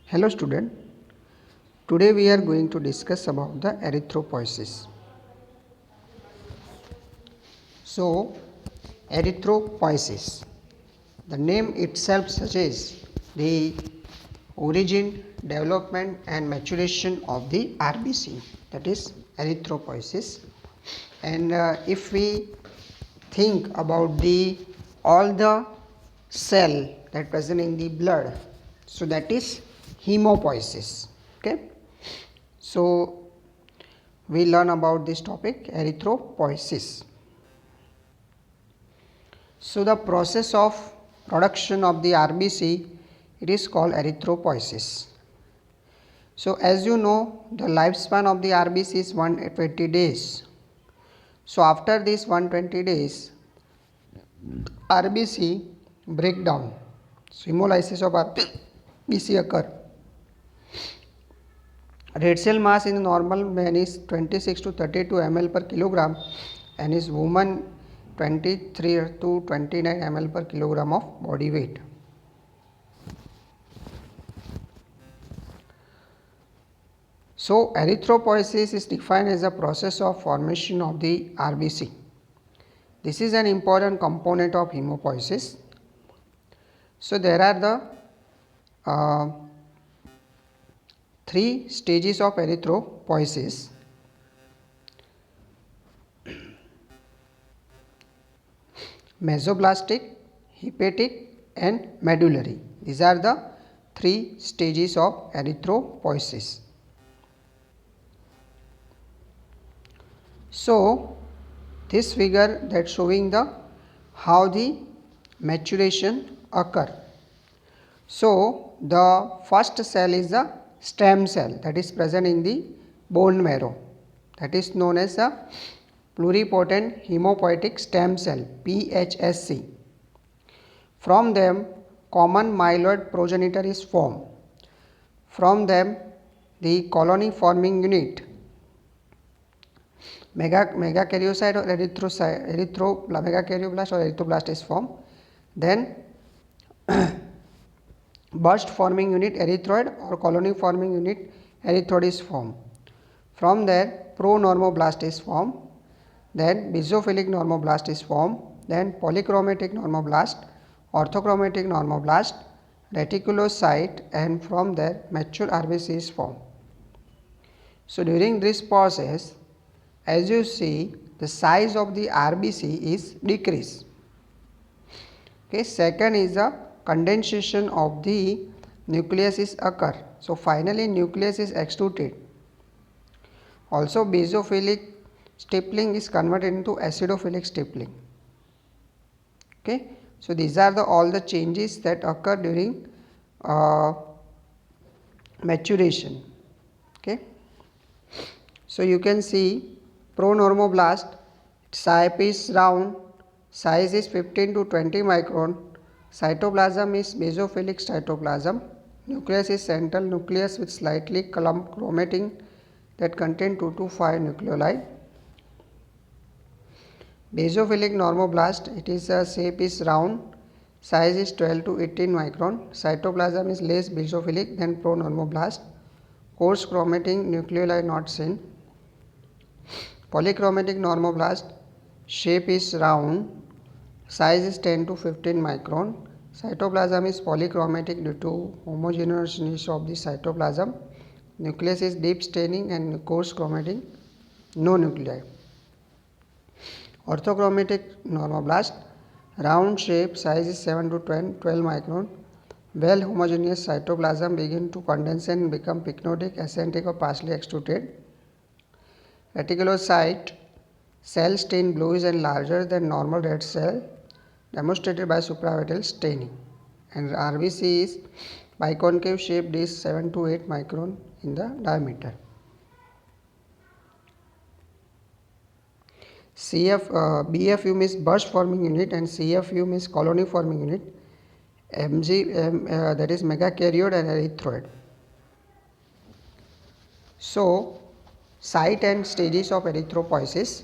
Hello student, today we are going to discuss about the erythropoiesis. So, erythropoiesis, the name itself suggests the origin, development and maturation of the RBC, that is erythropoiesis. And if we think about the all the cell that present in the blood, so that is hemopoiesis. Okay, so we learn about this topic, erythropoiesis. So the process of production of the RBC, it is called erythropoiesis. So as you know, the lifespan of the RBC is 120 days. So after this 120 days, RBC break down. So hemolysis of RBC occur. Red cell mass in normal man is 26 to 32 ml per kilogram and is woman 23 to 29 ml per kilogram of body weight. So erythropoiesis is defined as a process of formation of the RBC. This is an important component of hemopoiesis. So there are the three stages of erythropoiesis. Mesoblastic, hepatic and medullary. These are the three stages of erythropoiesis. So this figure that showing the how the maturation occur. So the first cell is the stem cell that is present in the bone marrow, that is known as a pluripotent hemopoietic stem cell, PHSC. From them common myeloid progenitor is formed. From them the colony forming unit, megakaryocyte or megakaryoblast or erythroblast is formed. Then burst forming unit erythroid or colony forming unit erythroid is formed. From there pronormoblast is formed. Then basophilic normoblast is formed. Then polychromatic normoblast, orthochromatic normoblast, reticulocyte, and from there mature RBC is formed. So during this process, as you see, the size of the RBC is decreased. Okay, second is the condensation of the nucleus is occur. So finally nucleus is extruded. Also basophilic stippling is converted into acidophilic stippling. Okay, so these are all the changes that occur during maturation. Okay, so you can see pronormoblast, shape is round, size is 15 to 20 micron, cytoplasm is basophilic cytoplasm, nucleus is central nucleus with slightly clumped chromatin that contain 2 to 5 nucleoli. Basophilic normoblast, it is a shape is round, size is 12 to 18 micron, cytoplasm is less basophilic than pronormoblast, coarse chromatin nucleoli not seen. Polychromatic normoblast, shape is round, size is 10 to 15 micron, cytoplasm is polychromatic due to homogeneousness of the cytoplasm, nucleus is deep staining and coarse chromatin, no nuclei. Orthochromatic normoblast, round shape, size is 7 to 12 micron, well homogeneous cytoplasm begin to condense and become pycnotic, eccentric or partially extruded. Reticulocyte, cell stain bluish and larger than normal red cell, demonstrated by supravital staining. And RBC is biconcave shaped, is 7 to 8 micron in the diameter. BFU means burst forming unit and CFU means colony forming unit. That is megakaryoid and erythroid. So site and stages of erythropoiesis.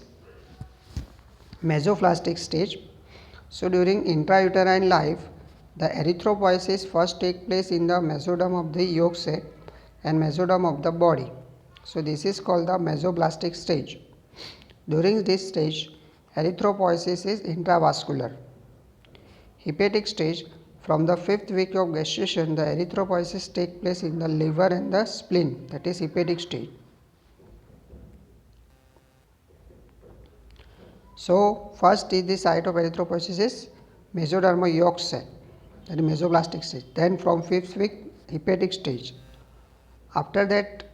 Mesoplastic stage. So during intrauterine life, The erythropoiesis first take place in the mesoderm of the yolk sac and mesoderm of the body. So this is called the mesoblastic stage. During this stage, erythropoiesis is intravascular. Hepatic stage, from the 5th week of gestation, the erythropoiesis take place in the liver and the spleen, that is hepatic stage. So first is the site of erythropoiesis is mesodermal yolk sac, that is mesoblastic stage. Then from 5th week, hepatic stage. After that,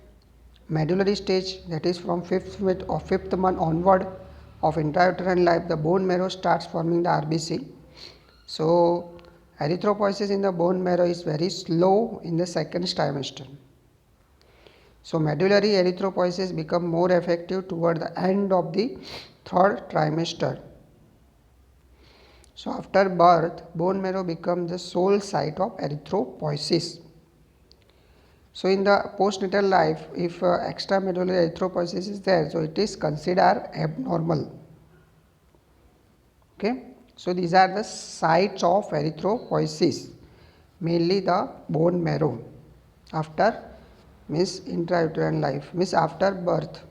medullary stage, that is from 5th week or 5th month onward of intrauterine life, the bone marrow starts forming the RBC. So erythropoiesis in the bone marrow is very slow in the second trimester. So medullary erythropoiesis become more effective toward the end of the third trimester. So after birth, bone marrow becomes the sole site of erythropoiesis. So in the postnatal life, if extramedullary erythropoiesis is there, so it is considered abnormal. Okay. So these are the sites of erythropoiesis, mainly the bone marrow after intrauterine life, after birth.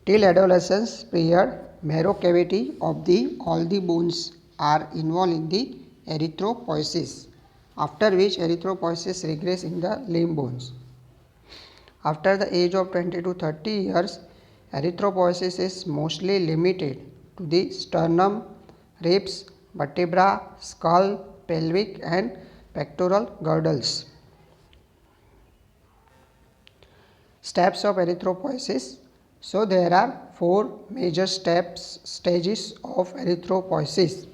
Till adolescence period, marrow cavity of all the bones are involved in the erythropoiesis, after which erythropoiesis regress in the limb bones. After the age of 20 to 30 years, erythropoiesis is mostly limited to the sternum, ribs, vertebra, skull, pelvic and pectoral girdles. Steps of erythropoiesis. So there are 4 major stages of erythropoiesis,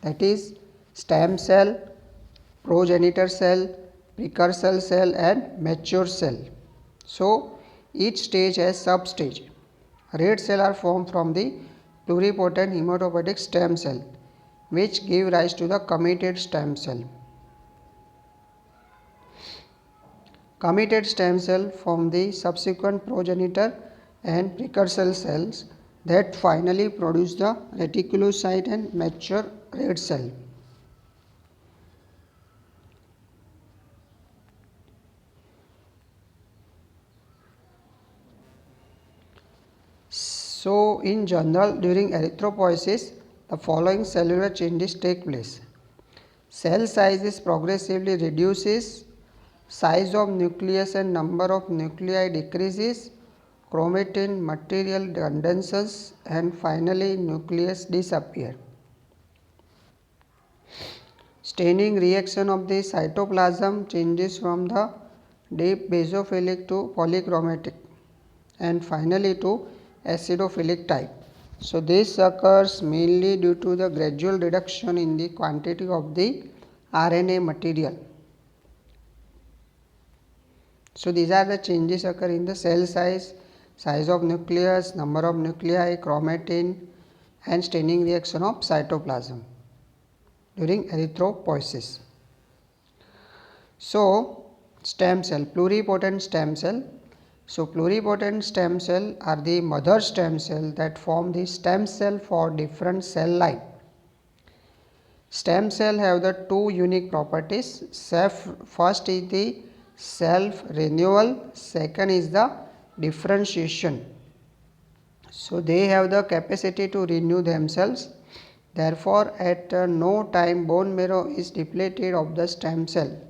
that is stem cell, progenitor cell, precursor cell and mature cell. So each stage has sub-stage. Red cells are formed from the pluripotent hematopoietic stem cell, which give rise to the committed stem cell. Committed stem cell form the subsequent progenitor and precursor cells that finally produce the reticulocyte and mature red cell. So in general, during erythropoiesis, the following cellular changes take place. Cell size progressively reduces, size of nucleus and number of nuclei decreases, chromatin material condenses and finally nucleus disappear. Staining reaction of the cytoplasm changes from the deep basophilic to polychromatic and finally to acidophilic type. So this occurs mainly due to the gradual reduction in the quantity of the RNA material. So these are the changes occur in the cell size, size of nucleus, number of nuclei, chromatin and staining reaction of cytoplasm during erythropoiesis. So stem cell, pluripotent stem cell. So pluripotent stem cell are the mother stem cell that form the stem cell for different cell line. Stem cell have the 2 unique properties. First is the self renewal, second is the differentiation. So they have the capacity to renew themselves. Therefore at no time bone marrow is depleted of the stem cell.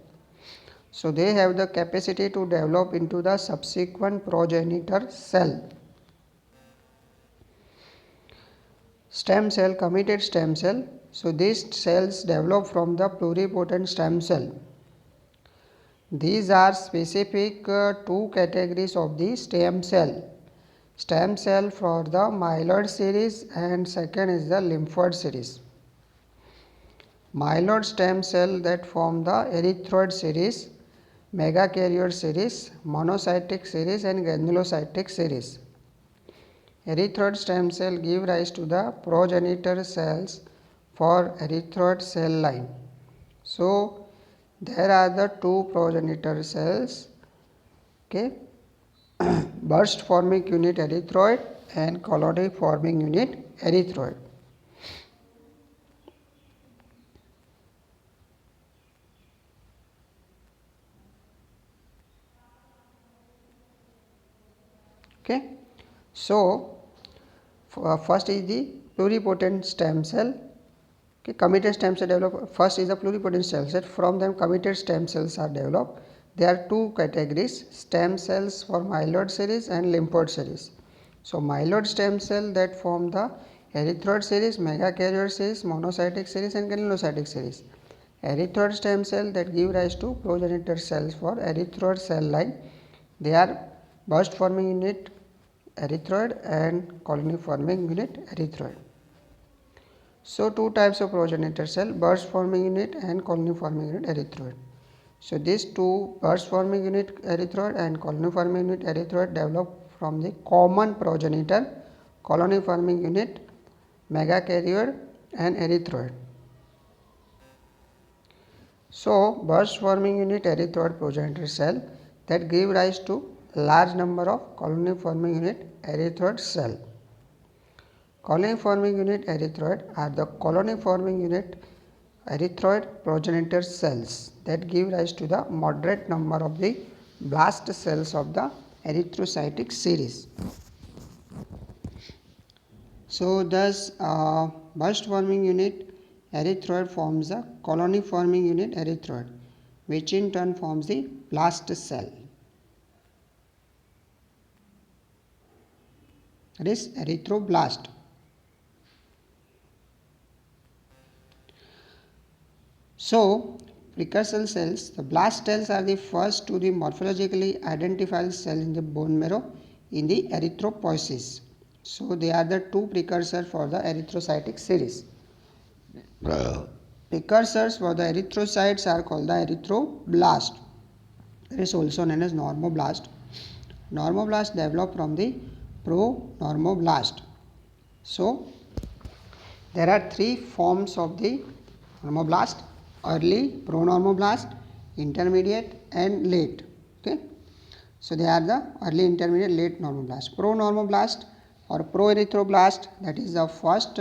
So they have the capacity to develop into the subsequent progenitor cell. Stem cell, committed stem cell. So these cells develop from the pluripotent stem cell. These are specific 2 categories of the stem cell. Stem cell for the myeloid series and second is the lymphoid series. Myeloid stem cell that form the erythroid series, megakaryoid series, monocytic series and granulocytic series. Erythroid stem cell give rise to the progenitor cells for erythroid cell line. So there are the 2 progenitor cells, okay, burst forming unit erythroid and colony forming unit erythroid. Okay. So first is the pluripotent stem cell. Okay, committed stem cell develop. First is the pluripotent cell set. From them, committed stem cells are developed. There are two categories: stem cells for myeloid series and lymphoid series. So myeloid stem cell that form the erythroid series, megakaryoid series, monocytic series, and granulocytic series. Erythroid stem cell that give rise to progenitor cells for erythroid cell line. They are burst forming unit erythroid and colony forming unit erythroid. So two types of progenitor cell, burst forming unit and colony forming unit erythroid. So these two, burst forming unit erythroid and colony forming unit erythroid, develop from the common progenitor, colony forming unit megakaryoid and erythroid. So burst forming unit erythroid progenitor cell that give rise to large number of colony forming unit erythroid cell. Colony forming unit erythroid are the colony forming unit erythroid progenitor cells that give rise to the moderate number of the blast cells of the erythrocytic series. So thus burst forming unit erythroid forms the colony forming unit erythroid, which in turn forms the blast cell. That is erythroblast. So precursor cells, the blast cells are the first to the morphologically identifiable cell in the bone marrow in the erythropoiesis. So they are the two precursors for the erythrocytic series. Precursors for the erythrocytes are called the erythroblast. It is also known as normoblast. Normoblast develop from the pro-normoblast. So there are three forms of the normoblast: early, pro-normoblast, intermediate and late. Okay. So they are the early, intermediate, late normoblast. Pro-normoblast or pro-erythroblast, that is the first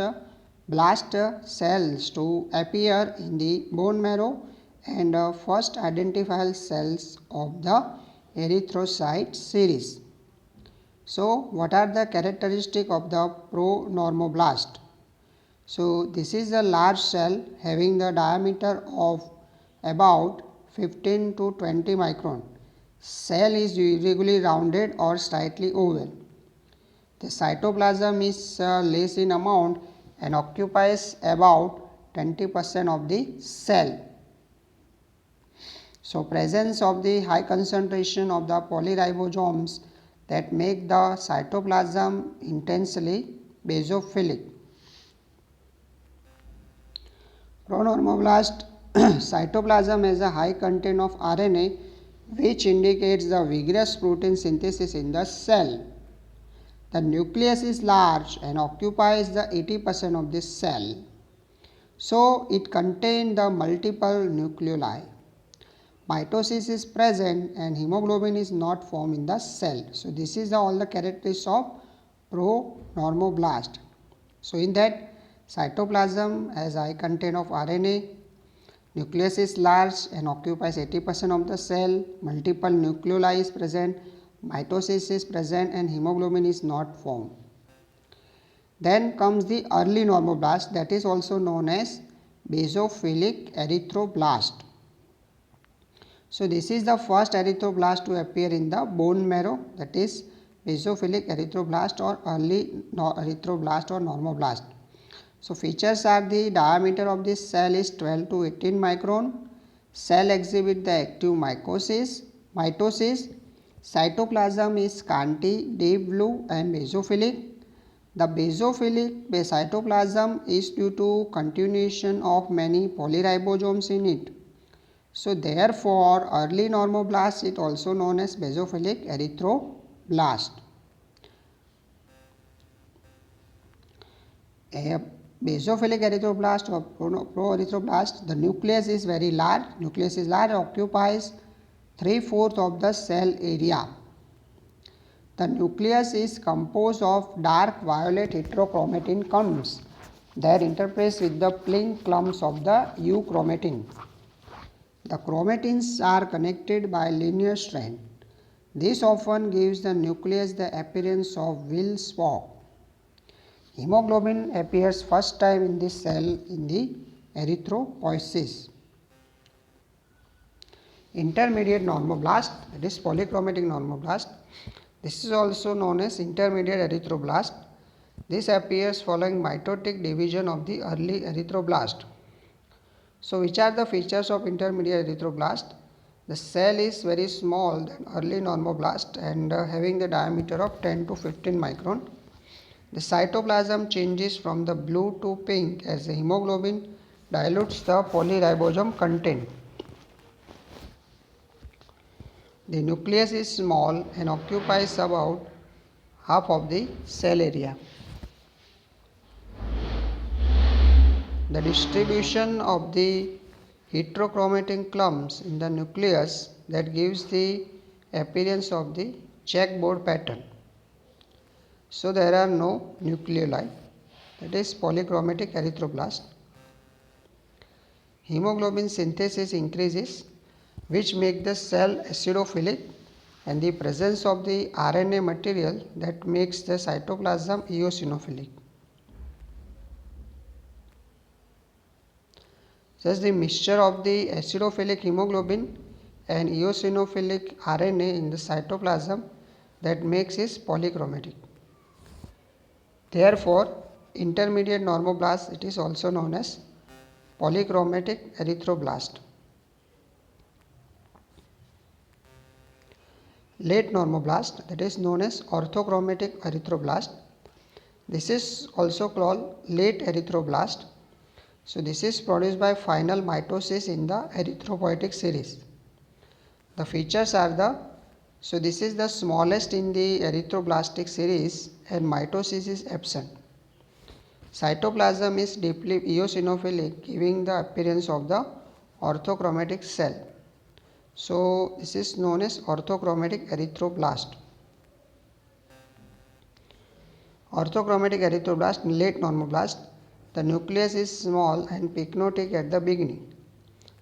blast cells to appear in the bone marrow and first identifiable cells of the erythrocyte series. So what are the characteristics of the pro-normoblast? So this is a large cell having the diameter of about 15 to 20 micron. Cell is irregularly rounded or slightly oval. The cytoplasm is less in amount and occupies about 20% of the cell. So presence of the high concentration of the polyribosomes that make the cytoplasm intensely basophilic. Pronormoblast cytoplasm has a high content of RNA, which indicates the vigorous protein synthesis in the cell. The nucleus is large and occupies the 80% of this cell. So it contains the multiple nucleoli. Mitosis is present and hemoglobin is not formed in the cell. So this is all the characteristics of pronormoblast. So in that, cytoplasm has high content of RNA, nucleus is large and occupies 80% of the cell, multiple nucleoli is present, mitosis is present and hemoglobin is not formed. Then comes the early normoblast, that is also known as basophilic erythroblast. So this is the first erythroblast to appear in the bone marrow, that is basophilic erythroblast or early erythroblast or normoblast. So features are the diameter of this cell is 12 to 18 micron. Cell exhibit the active mitosis. Cytoplasm is scanty, deep blue and basophilic. The basophilic cytoplasm is due to continuation of many polyribosomes in it. So therefore early normoblast is also known as basophilic erythroblast. Basophilic erythroblast or pro-erythroblast, the nucleus is very large. Nucleus is large, occupies 3/4 of the cell area. The nucleus is composed of dark violet heterochromatin clumps that interface with the pink clumps of the euchromatin. The chromatins are connected by linear strand. This often gives the nucleus the appearance of wheel spoke. Hemoglobin appears first time in this cell in the erythropoiesis. Intermediate normoblast, that is polychromatic normoblast. This is also known as intermediate erythroblast. This appears following mitotic division of the early erythroblast. So, which are the features of intermediate erythroblast? The cell is very small than early normoblast and having the diameter of 10 to 15 micron. The cytoplasm changes from the blue to pink as the hemoglobin dilutes the polyribosome content. The nucleus is small and occupies about half of the cell area. The distribution of the heterochromatin clumps in the nucleus that gives the appearance of the checkboard pattern. So, there are no nucleoli, that is polychromatic erythroblast. Hemoglobin synthesis increases, which make the cell acidophilic, and the presence of the RNA material that makes the cytoplasm eosinophilic. Thus, the mixture of the acidophilic hemoglobin and eosinophilic RNA in the cytoplasm that makes it polychromatic. Therefore, intermediate normoblast, it is also known as polychromatic erythroblast. Late normoblast, that is known as orthochromatic erythroblast. This is also called late erythroblast. So, this is produced by final mitosis in the erythropoietic series. The features are so this is the smallest in the erythroblastic series and mitosis is absent. Cytoplasm is deeply eosinophilic, giving the appearance of the orthochromatic cell. So, this is known as orthochromatic erythroblast. Orthochromatic erythroblast, late normoblast. The nucleus is small and pycnotic at the beginning.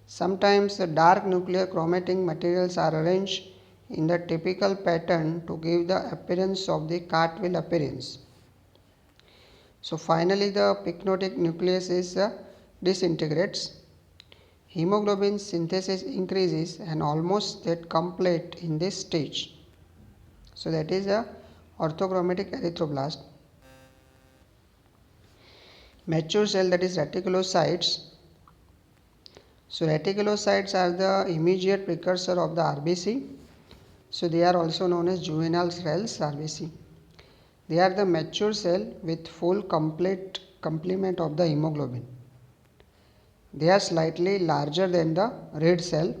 Sometimes the dark nuclear chromatic materials are arranged in the typical pattern to give the appearance of the cartwheel appearance. So, finally, the pycnotic nucleus is disintegrates. Hemoglobin synthesis increases and almost get complete in this stage. So, that is a orthochromatic erythroblast. Mature cell, that is reticulocytes. So, reticulocytes are the immediate precursor of the RBC. So, they are also known as juvenile cells RBC. They are the mature cell with full complete complement of the hemoglobin. They are slightly larger than the red cell.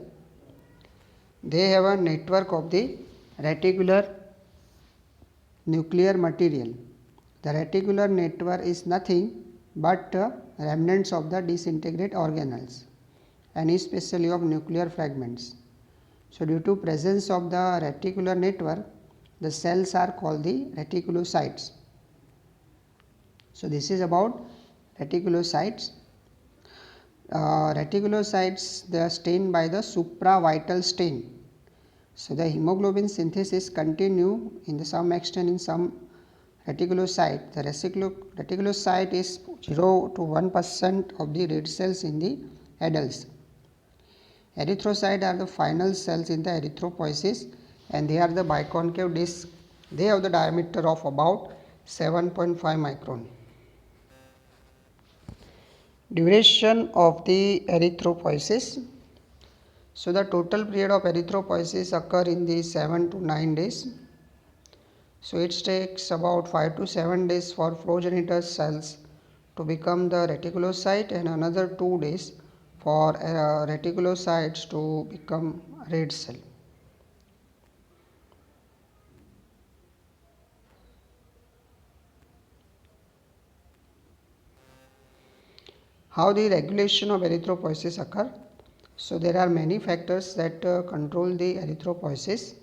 They have a network of the reticular nuclear material. The reticular network is nothing but remnants of the disintegrate organelles and especially of nuclear fragments. So, due to presence of the reticular network, the cells are called the reticulocytes. So, this is about reticulocytes. Reticulocytes, they are stained by the supravital stain. So, the hemoglobin synthesis continue in some extent in some reticulocyte. The reticulocyte is 0 to 1% of the red cells in the adults. Erythrocytes are the final cells in the erythropoiesis and they are the biconcave disc. They have the diameter of about 7.5 micron. Duration of the erythropoiesis. So, the total period of erythropoiesis occur in the 7 to 9 days. So, it takes about 5 to 7 days for progenitor cells to become the reticulocyte and another 2 days for reticulocytes to become red cell. How the regulation of erythropoiesis occur? So, there are many factors that control the erythropoiesis.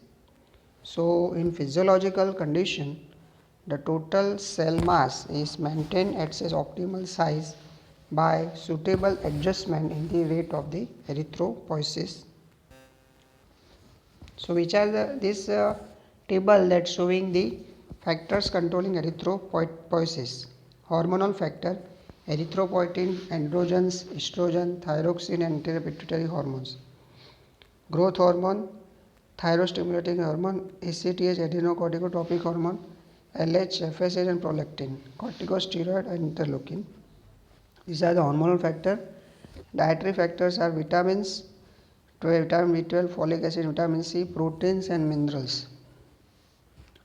So, in physiological condition, the total cell mass is maintained at its optimal size by suitable adjustment in the rate of the erythropoiesis. So which are this table that showing the factors controlling erythropoiesis? Hormonal factor, erythropoietin, androgens, estrogen, thyroxine, and anti-pituitary hormones. Growth hormone, thyroid-stimulating hormone, ACTH, adrenocorticotropic hormone, LH, FSH, and prolactin, corticosteroid, and interleukin. These are the hormonal factor. Dietary factors are vitamins, vitamin B12, folic acid, vitamin C, proteins, and minerals.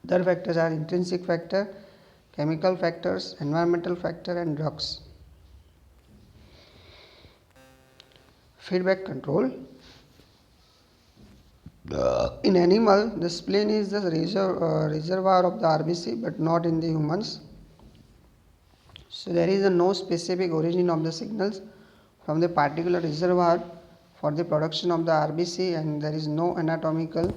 Other factors are intrinsic factor, chemical factors, environmental factor, and drugs. Feedback control. In animal, the spleen is the reservoir of the RBC, but not in the humans. So there is no specific origin of the signals from the particular reservoir for the production of the RBC, and there is no anatomical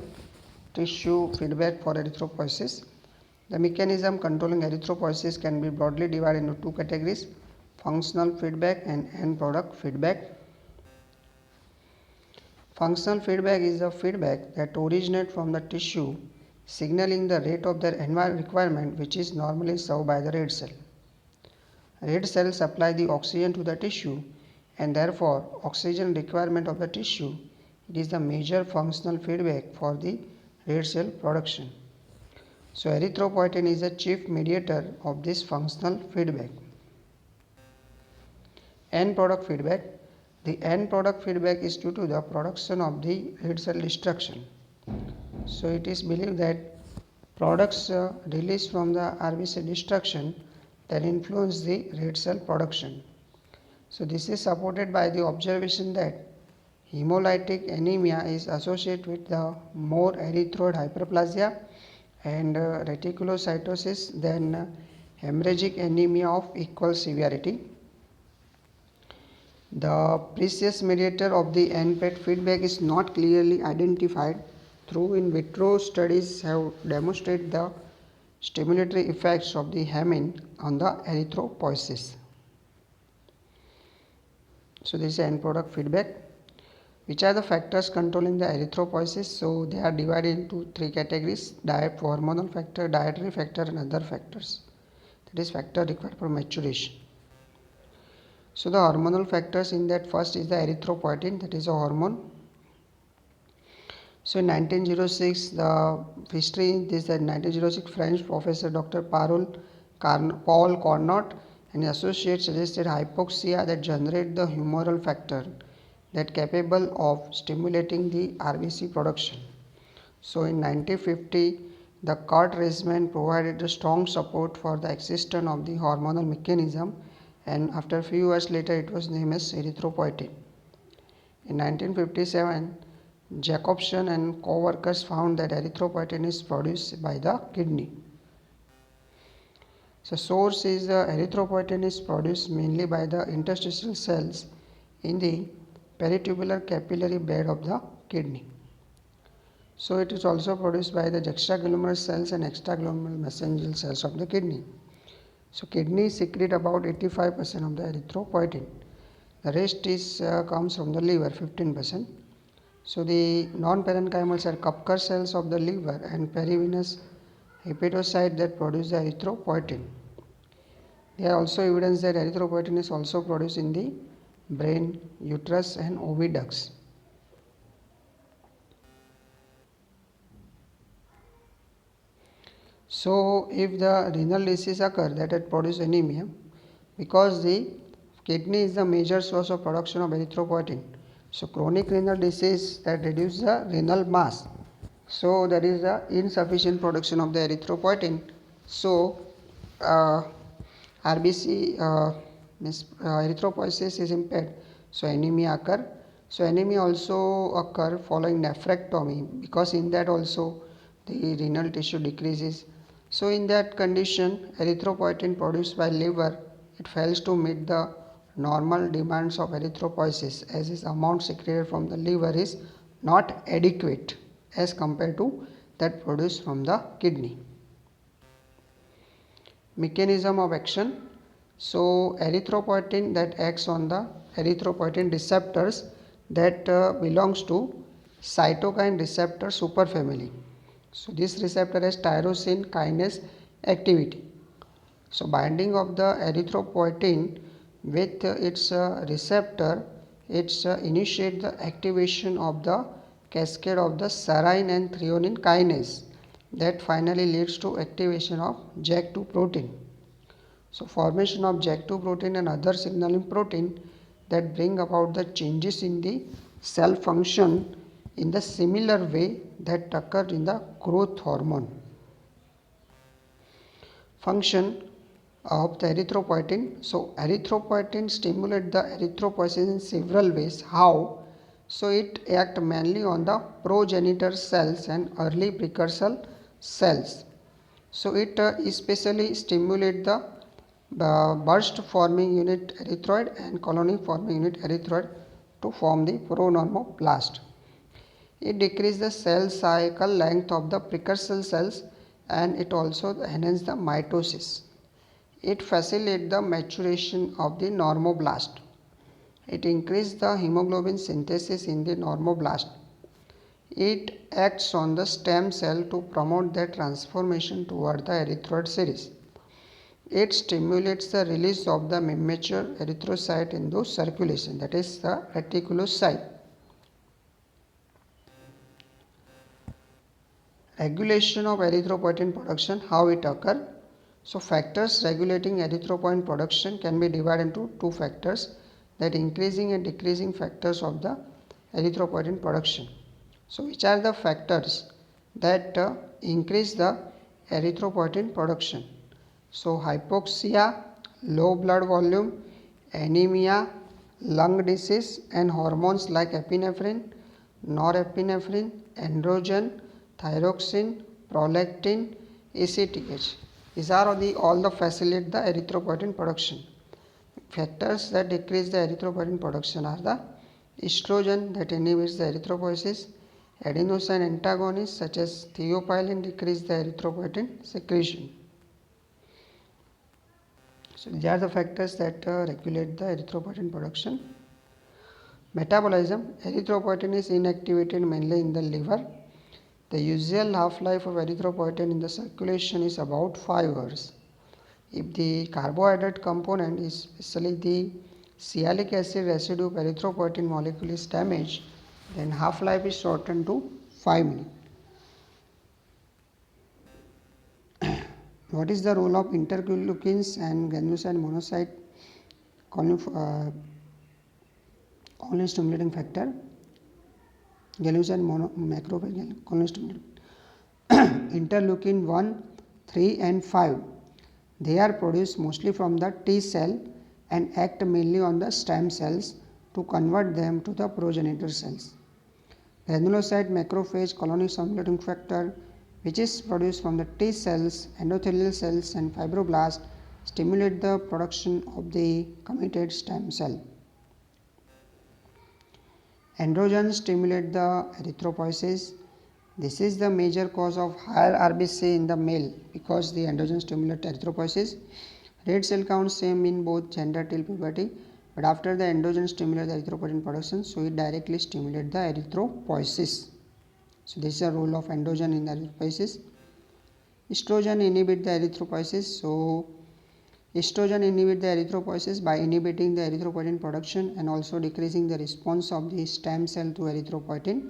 tissue feedback for erythropoiesis. The mechanism controlling erythropoiesis can be broadly divided into two categories: functional feedback and end product feedback. Functional feedback is a feedback that originates from the tissue signaling the rate of their requirement, which is normally served by the red cell. Red cells supply the oxygen to the tissue, and therefore oxygen requirement of the tissue. It is the major functional feedback for the red cell production. So erythropoietin is the chief mediator of this functional feedback. End product feedback. The end product feedback is due to the production of the red cell destruction. So it is believed that products released from the RBC destruction that influence the red cell production. So this is supported by the observation that hemolytic anemia is associated with the more erythroid hyperplasia and reticulocytosis than hemorrhagic anemia of equal severity. The precise mediator of the end-PET feedback is not clearly identified, though in vitro studies have demonstrated the stimulatory effects of the hemin on the erythropoiesis. So this is end product feedback. Which are the factors controlling the erythropoiesis? So they are divided into three categories: diet, hormonal factor, dietary factor, and other factors. That is factor required for maturation. So the hormonal factors in that, first is the erythropoietin, that is a hormone. So in 1906, the history is that 1906 French professor Dr. Paul Carnot and associates suggested hypoxia that generate the humoral factor that capable of stimulating the RBC production. So in 1950, the Kurt Reisman provided a strong support for the existence of the hormonal mechanism, and after a few years later it was named as erythropoietin. In 1957, Jacobson and co-workers found that erythropoietin is produced by the kidney. So source is erythropoietin is produced mainly by the interstitial cells in the peritubular capillary bed of the kidney. So it is also produced by the juxtaglomerular cells and extraglomerular mesangial cells of the kidney. So kidney secrete about 85% of the erythropoietin. The rest is comes from the liver, 15%. So the non-parenchymal are Kupffer cells of the liver and perivenous hepatocyte that produce the erythropoietin. There are also evidence that erythropoietin is also produced in the brain, uterus, and oviducts. So if the renal disease occur, that it produce anemia, because the kidney is the major source of production of erythropoietin. So chronic renal disease that reduce the renal mass. So there is a insufficient production of the erythropoietin. So RBC erythropoiesis is impaired. So anemia occur. So anemia also occur following nephrectomy, because in that also the renal tissue decreases. So in that condition, erythropoietin produced by liver, it fails to meet the normal demands of erythropoiesis, as its amount secreted from the liver is not adequate as compared to that produced from the kidney. Mechanism of action. So erythropoietin that acts on the erythropoietin receptors that belongs to cytokine receptor superfamily. So this receptor has tyrosine kinase activity. So binding of the erythropoietin with its receptor, it's initiate the activation of the cascade of the serine and threonine kinase that finally leads to activation of JAK2 protein. So formation of JAK2 protein and other signaling protein that bring about the changes in the cell function in the similar way that occur in the growth hormone. Function of the erythropoietin. So erythropoietin stimulate the erythropoiesis in several ways. How? So it act mainly on the progenitor cells and early precursor cells. So it especially stimulate the burst forming unit erythroid and colony forming unit erythroid to form the pronormoblast. It decreases the cell cycle length of the precursor cells and it also enhances the mitosis. It facilitates the maturation of the normoblast. It increases the hemoglobin synthesis in the normoblast. It acts on the stem cell to promote their transformation toward the erythroid series. It stimulates the release of the immature erythrocyte into circulation, that is the reticulocyte. Regulation of erythropoietin production, how it occurs. So factors regulating erythropoietin production can be divided into two factors, that increasing and decreasing factors of the erythropoietin production. So which are the factors that increase the erythropoietin production? So hypoxia, low blood volume, anemia, lung disease and hormones like epinephrine, norepinephrine, androgen, thyroxine, prolactin, ACTH. These are all the facilitate the erythropoietin production. Factors that decrease the erythropoietin production are the estrogen that inhibits the erythropoiesis, adenosine antagonists such as thiopyline decrease the erythropoietin secretion. So these are the factors that regulate the erythropoietin production. Metabolism. Erythropoietin is inactivated mainly in the liver. The usual half-life of erythropoietin in the circulation is about 5 hours. If the carbohydrate component, especially the sialic acid residue of erythropoietin molecule is damaged, then half-life is shortened to 5 minutes. What is the role of interleukins and granulocyte monocyte colony stimulating factor? Granulocyte macrophage colony stimulating interleukin 1, 3 and 5. They are produced mostly from the T cell and act mainly on the stem cells to convert them to the progenitor cells. Granulocyte macrophage colony stimulating factor, which is produced from the T cells, endothelial cells and fibroblasts, stimulate the production of the committed stem cell. Androgens stimulate the erythropoiesis. This is the major cause of higher RBC in the male because the androgens stimulate erythropoiesis. Red cell count same in both gender till puberty, but after the androgens stimulate the erythropoietin production, so it directly stimulates the erythropoiesis. So this is the role of androgen in the erythropoiesis. Estrogen inhibit the erythropoiesis. So estrogen inhibit the erythropoiesis by inhibiting the erythropoietin production and also decreasing the response of the stem cell to erythropoietin.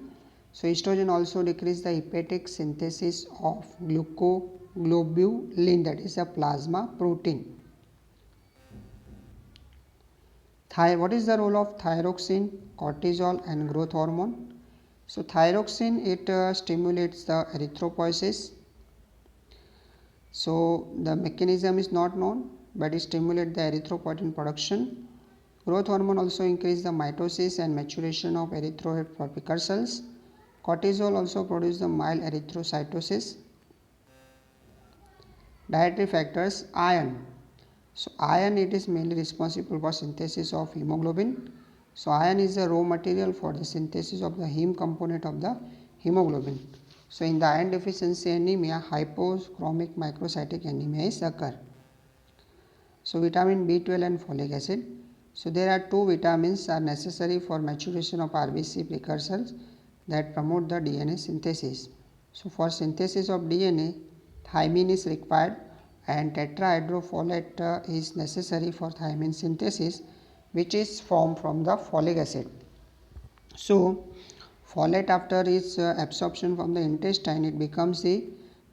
So estrogen also decrease the hepatic synthesis of glucoglobulin, that is a plasma protein. What is the role of thyroxine, cortisol and growth hormone? So thyroxine, it stimulates the erythropoiesis. So the mechanism is not known, but it stimulates the erythropoietin production. Growth hormone also increase the mitosis and maturation of erythroid precursors. Cortisol also produces the mild erythrocytosis. Dietary factors. Iron. So iron, it is mainly responsible for synthesis of hemoglobin. So iron is a raw material for the synthesis of the heme component of the hemoglobin. So in the iron deficiency anemia, hypochromic microcytic anemia is occur. So vitamin B12 and folic acid. So there are two vitamins are necessary for maturation of RBC precursors. that promote the DNA synthesis. So for synthesis of DNA, thymine is required and tetrahydrofolate is necessary for thymine synthesis, which is formed from the folic acid. So folate, after its absorption from the intestine, it becomes the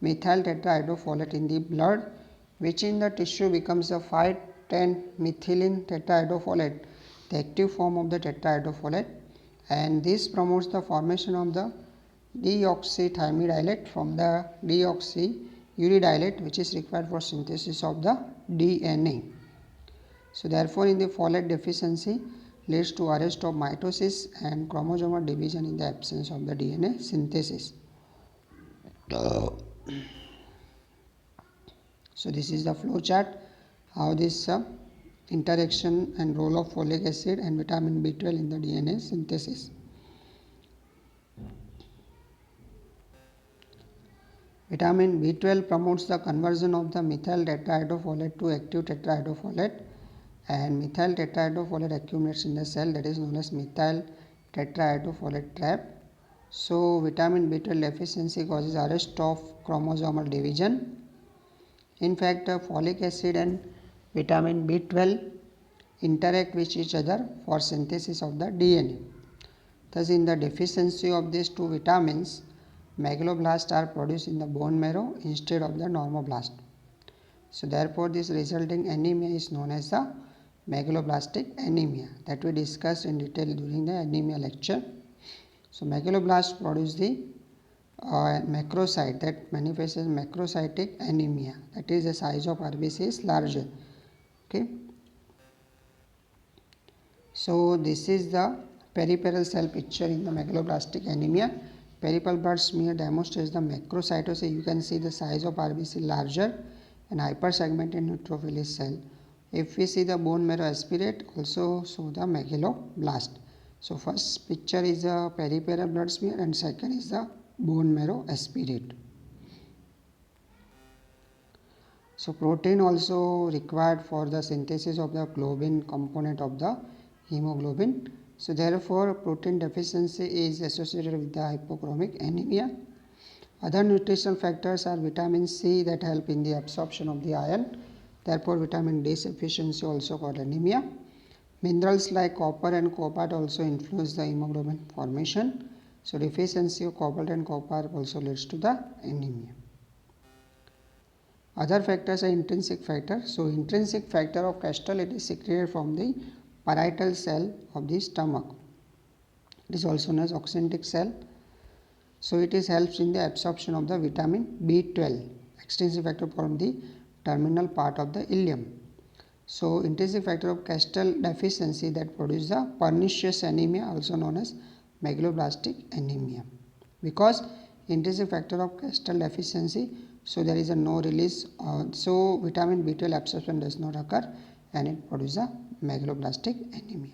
methyl tetrahydrofolate in the blood, which in the tissue becomes a 5,10-methylene tetrahydrofolate, the active form of the tetrahydrofolate, and this promotes the formation of the deoxythymidylate from the deoxyuridylate, which is required for synthesis of the DNA. So therefore, in the folate deficiency leads to arrest of mitosis and chromosomal division in the absence of the DNA synthesis. So this is the flow chart how this interaction and role of folic acid and vitamin B12 in the DNA synthesis. Vitamin B12 promotes the conversion of the methyl tetrahydrofolate to active tetrahydrofolate, and methyl tetrahydrofolate accumulates in the cell, that is known as methyl tetrahydrofolate trap. So vitamin B12 deficiency causes arrest of chromosomal division. In fact, folic acid and vitamin B12 interact with each other for synthesis of the DNA. Thus, in the deficiency of these two vitamins, megaloblasts are produced in the bone marrow instead of the normoblast. So therefore, this resulting anemia is known as the megaloblastic anemia, that we discussed in detail during the anemia lecture. So megaloblasts produce the macrocyte that manifests as macrocytic anemia, that is the size of RBC is larger. Okay. So this is the peripheral cell picture in the megaloblastic anemia. Peripheral blood smear demonstrates the macrocytosis. You can see the size of RBC larger and hypersegmented neutrophilic cell. If we see the bone marrow aspirate, also show the megaloblast. So first picture is a peripheral blood smear and second is the bone marrow aspirate. So protein also required for the synthesis of the globin component of the hemoglobin. So therefore protein deficiency is associated with the hypochromic anemia. Other nutritional factors are vitamin C that help in the absorption of the iron. Therefore vitamin D deficiency also called anemia. Minerals like copper and cobalt also influence the hemoglobin formation. So deficiency of cobalt and copper also leads to the anemia. Other factors are intrinsic factor. So intrinsic factor of Castile, it is secreted from the parietal cell of the stomach. It is also known as oxyntic cell. So it is helps in the absorption of the vitamin B12, extrinsic factor from the terminal part of the ileum. So intrinsic factor of Castile deficiency that produces the pernicious anemia, also known as megaloblastic anemia. Because intrinsic factor of Castile deficiency, so there is a no release, so vitamin B12 absorption does not occur and it produces a megaloblastic anemia.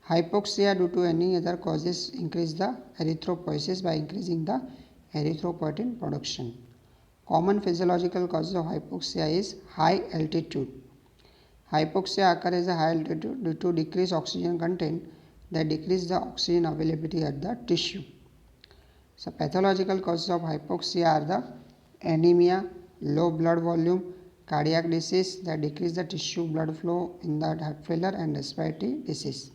Hypoxia due to any other causes increase the erythropoiesis by increasing the erythropoietin production. Common physiological causes of hypoxia is high altitude. Hypoxia occurs at high altitude due to decreased oxygen content that decrease the oxygen availability at the tissue. So pathological causes of hypoxia are the anemia, low blood volume, cardiac disease that decrease the tissue blood flow in the heart failure, and respiratory disease.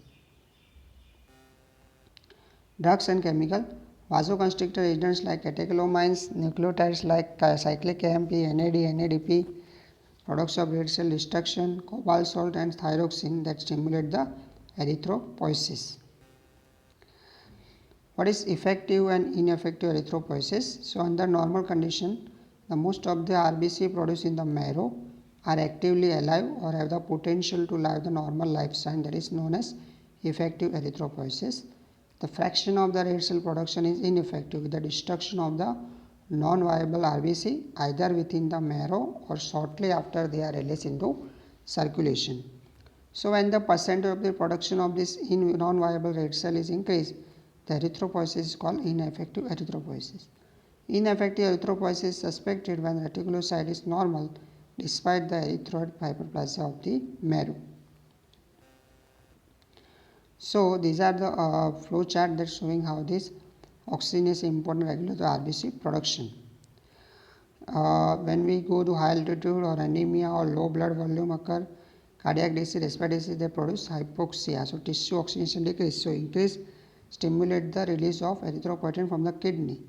Drugs and chemical. Vasoconstrictor agents like catecholamines, nucleotides like cyclic AMP, NAD, NADP, products of red cell destruction, cobalt salt and thyroxine that stimulate the erythropoiesis. What is effective and ineffective erythropoiesis? So under normal condition, the most of the RBC produced in the marrow are actively alive or have the potential to live the normal lifespan, that is known as effective erythropoiesis. The fraction of the red cell production is ineffective with the destruction of the non-viable RBC either within the marrow or shortly after they are released into circulation. So when the percentage of the production of this non-viable red cell is increased, the erythropoiesis is called ineffective erythropoiesis. Ineffective erythropoiesis is suspected when reticulocyte is normal despite the erythroid hyperplasia of the marrow. So these are the flow chart that showing how this oxygen is important regulatory RBC production. When we go to high altitude or anemia or low blood volume occur, cardiac disease, respiratory disease, they produce hypoxia. So tissue oxygenation decrease. So increase stimulate the release of erythropoietin from the kidney.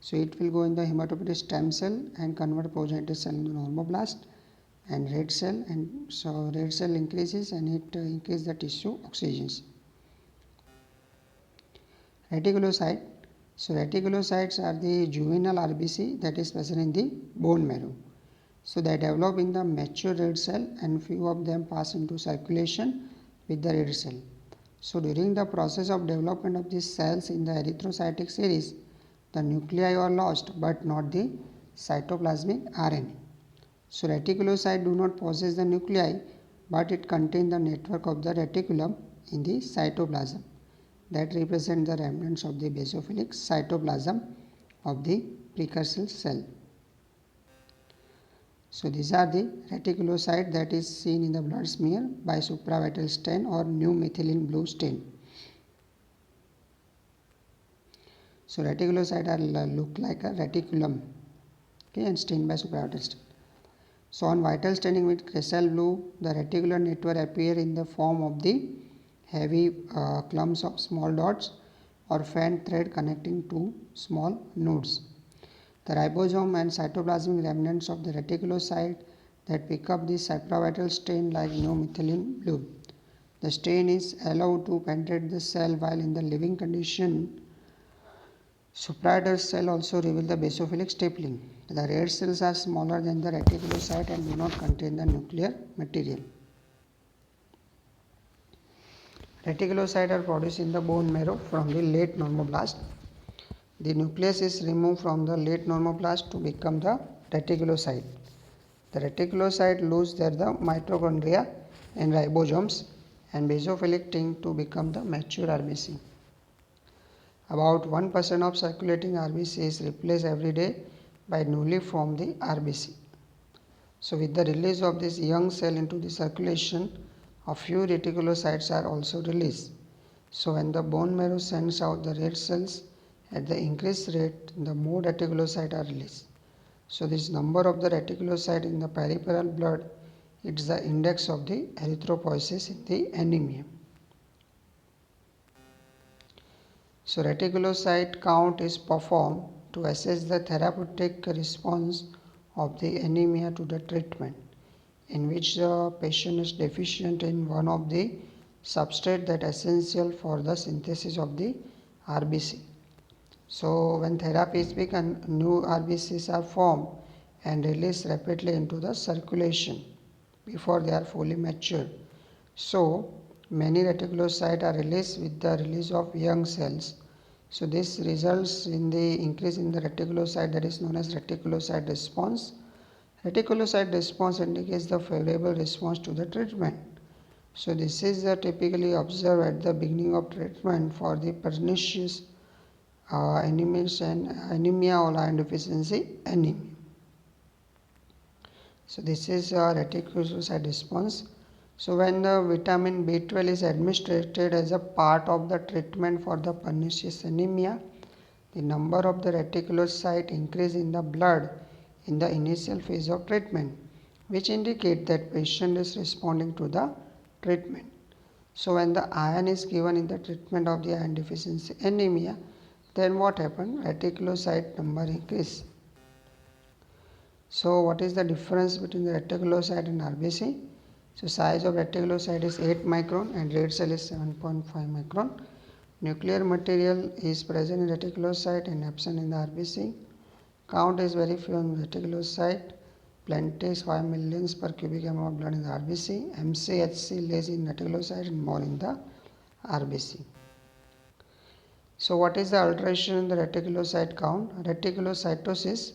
So it will go in the hematopoietic stem cell and convert progenitor cell into normoblast and red cell, and so red cell increases and it increases the tissue oxygenation. Reticulocyte. So reticulocytes are the juvenile RBC that is present in the bone marrow. So they develop in the mature red cell and few of them pass into circulation with the red cell. So during the process of development of these cells in the erythrocytic series, the nuclei are lost but not the cytoplasmic RNA. So reticulocyte do not possess the nuclei but it contains the network of the reticulum in the cytoplasm that represent the remnants of the basophilic cytoplasm of the precursor cell. So these are the reticulocyte that is seen in the blood smear by supravital stain or new methylene blue stain. So reticulocyte are look like a reticulum, okay, and stained by supravital stain. So on vital staining with crescent blue, the reticular network appear in the form of the heavy clumps of small dots or fan thread connecting two small nodes. The ribosome and cytoplasmic remnants of the reticulocyte that pick up the supravital stain like new methylene blue. The stain is allowed to penetrate the cell while in the living condition. Supravital cell also reveal the basophilic stippling. The red cells are smaller than the reticulocyte and do not contain the nuclear material. Reticulocytes are produced in the bone marrow from the late normoblast. The nucleus is removed from the late normoblast to become the reticulocyte. The reticulocyte lose their the mitochondria and ribosomes and basophilic ring to become the mature RBC. About 1% of circulating RBC is replaced every day by newly formed the RBC. So with the release of this young cell into the circulation, a few reticulocytes are also released. So when the bone marrow sends out the red cells at the increased rate, the more reticulocytes are released. So this number of the reticulocytes in the peripheral blood, it's the index of the erythropoiesis in the anemia. So reticulocyte count is performed to assess the therapeutic response of the anemia to the treatment, in which the patient is deficient in one of the substrate that is essential for the synthesis of the RBC. So when therapy is begun, new RBCs are formed and released rapidly into the circulation before they are fully mature. So many reticulocytes are released with the release of young cells. So this results in the increase in the reticulocyte that is known as reticulocyte response. Reticulocyte response indicates the favorable response to the treatment. So this is typically observed at the beginning of treatment for the pernicious anemia or iron deficiency anemia. So this is reticulocyte response. So when the vitamin B12 is administered as a part of the treatment for the pernicious anemia, the number of the reticulocyte increase in the blood in the initial phase of treatment, which indicate that patient is responding to the treatment. So when the iron is given in the treatment of the iron deficiency anemia, then what happened? Reticulocyte number increase. So what is the difference between the reticulocyte and RBC? So size of reticulocyte is 8 micron and red cell is 7.5 micron. Nuclear material is present in reticulocyte and absent in the RBC. Count is very few in reticulocyte. Plenty is 5 millions per cubic mm of blood in the RBC. MCHC less in reticulocyte and more in the RBC. So what is the alteration in the reticulocyte count? Reticulocytosis.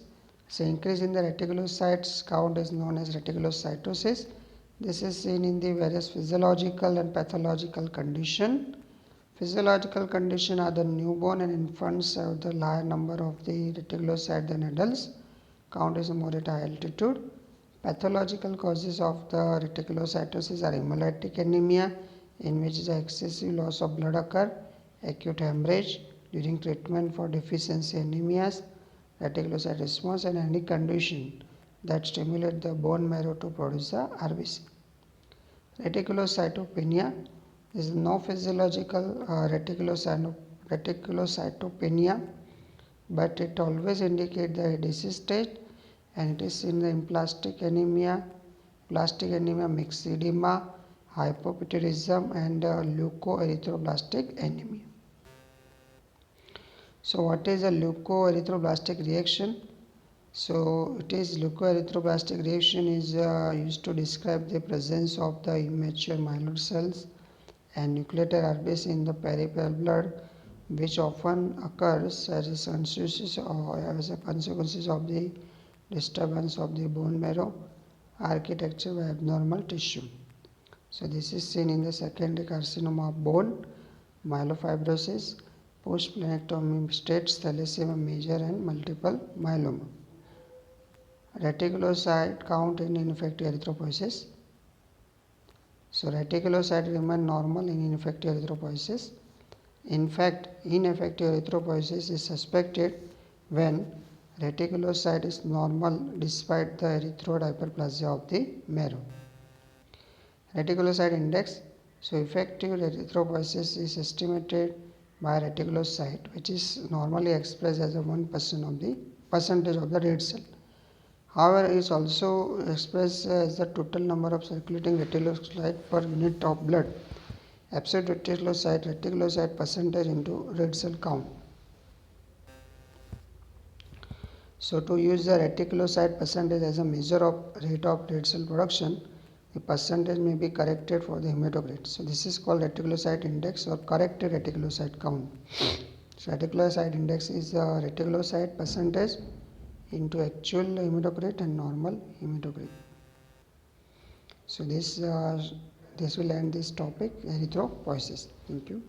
So increase in the reticulocytes count is known as reticulocytosis. This is seen in the various physiological and pathological condition. Physiological condition are the newborn and infants have the higher number of the reticulocyte than adults. Count is more at high altitude. Pathological causes of the reticulocytosis are hemolytic anemia, in which the excessive loss of blood occur, acute hemorrhage during treatment for deficiency anemias, reticulocyte response, and any condition that stimulate the bone marrow to produce the RBC. Reticulocytopenia is no physiological reticulocytopenia, but it always indicates the disease state, and it is seen in plastic anemia, myxedema, hypopituitarism, and leukoerythroblastic anemia. So what is a leukoerythroblastic reaction? So it is leukoerythroblastic reaction is used to describe the presence of the immature myeloid cells and nucleated RBC in the peripheral blood, which often occurs as a consequence of the disturbance of the bone marrow architecture by abnormal tissue. So this is seen in the secondary carcinoma of bone, myelofibrosis, post-splenectomy states, thalassemia major, and multiple myeloma. Reticulocyte count in ineffective erythropoiesis. So reticulocyte remain normal in ineffective erythropoiesis. In fact, ineffective erythropoiesis is suspected when reticulocyte is normal despite the erythroid hyperplasia of the marrow. Reticulocyte index. So effective erythropoiesis is estimated by reticulocyte, which is normally expressed as a 1% of the percentage of the red cell. However, it is also expressed as the total number of circulating reticulocyte per unit of blood. Absolute reticulocyte percentage into red cell count. So to use the reticulocyte percentage as a measure of rate of red cell production, the percentage may be corrected for the hematocrit. So this is called reticulocyte index or corrected reticulocyte count. So reticulocyte index is the reticulocyte percentage into actual hematocrit and normal hematocrit. So this will end this topic, erythropoiesis. Thank you.